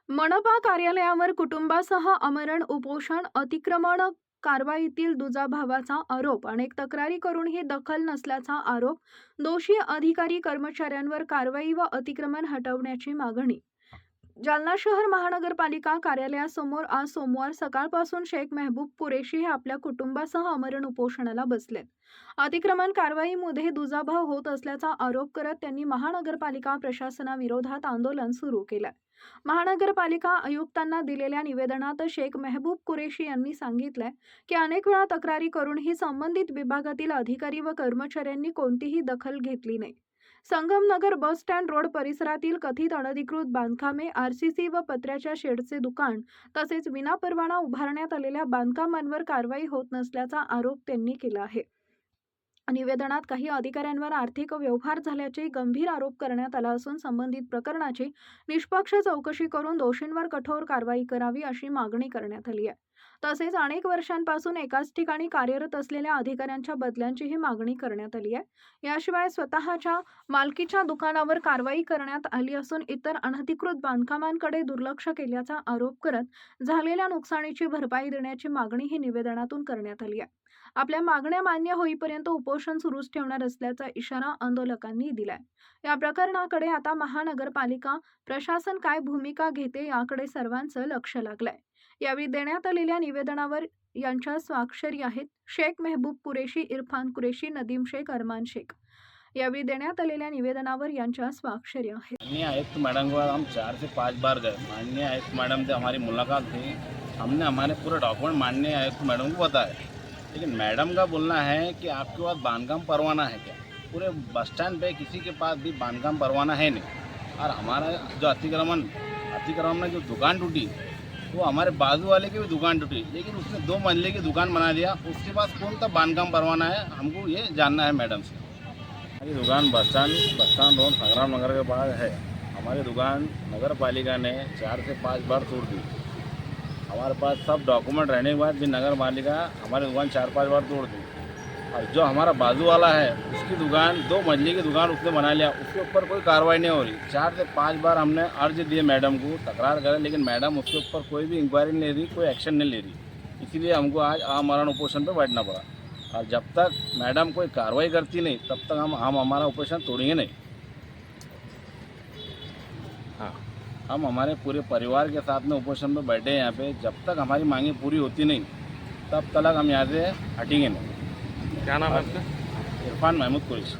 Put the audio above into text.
मनपा कार्यालयावर कुटुंबासह आमरण उपोषण अतिक्रमण कारवाईतील दुजाभावाचा आरोप अनेक तक्रारी करूनही दखल नसल्याचा आरोप दोषी अधिकारी कर्मचाऱ्यांवर कारवाई व अतिक्रमण हटवण्याची मागणी जालना शहर महानगरपालिका कार्यालयासमोर आज सोमवार सकाळपासून शेख मेहबूब कुरेशी हे आपल्या कुटुंबासह आमरण उपोषणाला बसलेत। अतिक्रमण कारवाईमध्ये दुजाभाव होत असल्याचा आरोप करत त्यांनी महानगरपालिका प्रशासनाविरोधात आंदोलन सुरू केलं। महानगरपालिका आयुक्तांना दिलेल्या निवेदनात शेख मेहबूब कुरेशी यांनी सांगितले की अनेक वेळा तक्रारी करूनही संबंधित विभागातील अधिकारी व कर्मचाऱ्यांनी कोणतीही दखल घेतली नाही। संगमनगर बस स्टँड रोड परिसरातील कथित अनधिकृत बांधकामे, आरसीसी व पत्र्याच्या शेडचे दुकान तसेच विनापरवाना उभारण्यात आलेल्या बांधकामांवर कारवाई होत नसल्याचा आरोप त्यांनी केला आहे। निवेदनात काही अधिकाऱ्यांवर आर्थिक व्यवहार झाल्याचे गंभीर आरोप करण्यात आला असून संबंधित प्रकरणाची निष्पक्ष चौकशी करून दोषींवर कठोर कारवाई करावी अशी मागणी करण्यात आली आहे। तसेच अनेक वर्षांपासून एकाच ठिकाणी कार्यरत असलेल्या अधिकाऱ्यांच्या बदल्यांचीही मागणी करण्यात आली आहे। याशिवाय स्वतःच्या मालकीच्या दुकानावर कारवाई करण्यात आली असून इतर अनधिकृत बांधकामांकडे दुर्लक्ष केल्याचा आरोप करत झालेल्या नुकसानीची भरपाई देण्याची मागणीही निवेदनातून करण्यात आली आहे। आपल्या मागण्या मान्य होईपर्यंत उपोषण सुरूच ठेवणार असल्याचा इशारा आंदोलकांनी दिलाय। या प्रकरणाकडे आता महानगरपालिका प्रशासन काय भूमिका घेते याकडे सर्वांचं लक्ष लागलंय। यावेळी देण्यात आलेल्या निवेदनावर यांच्या स्वाक्षरी आहेत शेख मेहबूब कुरेशी, इरफान कुरेशी, नदीम शेख, अरमान शेख। यावेळी देण्यात आलेल्या निवेदनावर यांच्या स्वाक्षरी आहेत। माननीय आयुक्त मैडम को हम 4 से 5 बार गए। माननीय आयुक्त मैडम से हमारी मुलाकात थी। हमने हमारे पूरे डॉक्यूमेंट माननीय आयुक्त मैडम को बताए, लेकिन मैडम का बोलना है कि आपके पास बांधकाम परवाना है क्या? पूरे बस स्टैंड पे किसी के पास भी बांधकाम परवाना है नहीं। और हमारा जो अतिक्रमण में जो दुकान टूटी वो हमारे बाजू वाले की भी दुकान टूटी, लेकिन उसने 2 मंजिले की दुकान बना दिया। उसके पास कौन सा बांधकाम परवाना है, हमको ये जानना है मैडम से। हमारी दुकान बस स्टैंड रोड संग्राम नगर के पास है। हमारी दुकान नगर पालिका ने 4 से 5 बार तोड़ दी। हमारे पास सब डॉक्यूमेंट रहने के बाद भी नगर पालिका हमारी दुकान 4-5 बार तोड़ दी। और जो हमारा बाजू वाला है उसकी दुकान 2 मंजिले की दुकान उसने बना लिया, उसके ऊपर कोई कार्रवाई नहीं हो रही। 4 से 5 बार हमने अर्ज दिए मैडम को, तकरार करें, लेकिन मैडम उसके ऊपर कोई भी इंक्वायरी नहीं ले रही, कोई एक्शन नहीं ले रही। इसीलिए हमको आज आमरण उपोषण पर बैठना पड़ा। और जब तक मैडम कोई कार्रवाई करती नहीं तब तक हम हमारा उपोषण तोड़ेंगे नहीं। हाँ, हम हमारे पूरे परिवार के साथ में उपोषण पर बैठे हैं यहाँ पे। जब तक हमारी मांगे पूरी होती नहीं तब तक हम यहाँ से हटेंगे नहीं। क्या नाम है आपका? इरफान महमूद कुरैशी।